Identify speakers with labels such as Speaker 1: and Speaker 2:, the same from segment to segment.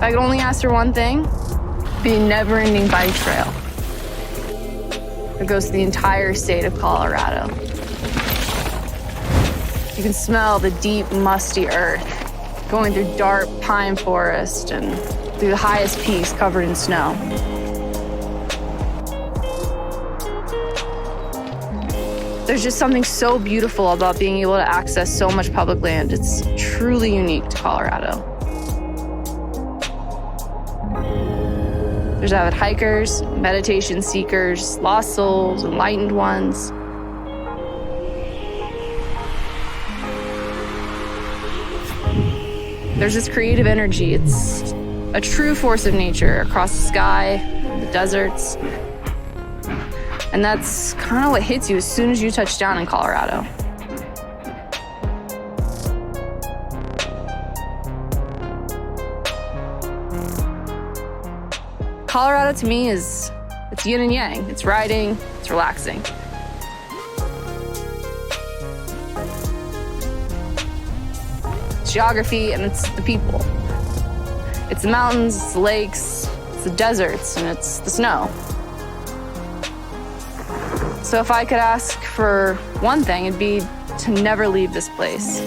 Speaker 1: I could only ask for one thing, it'd be a never-ending bike trail. It goes to the entire state of Colorado. You can smell the deep, musty earth, going through dark pine forest and through the highest peaks covered in snow. There's just something so beautiful about being able to access so much public land. It's truly unique to Colorado. There's avid hikers, meditation seekers, lost souls, enlightened ones. There's this creative energy. It's a true force of nature across the sky, the deserts. And that's kind of what hits you as soon as you touch down in Colorado. Colorado to me it's yin and yang. It's riding, it's relaxing. It's geography and it's the people. It's the mountains, it's the lakes, it's the deserts, and it's the snow. So if I could ask for one thing, it'd be to never leave this place.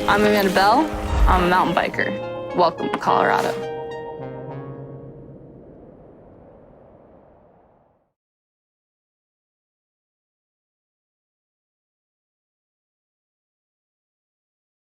Speaker 1: I'm Amanda Bell. I'm a mountain biker. Welcome to Colorado.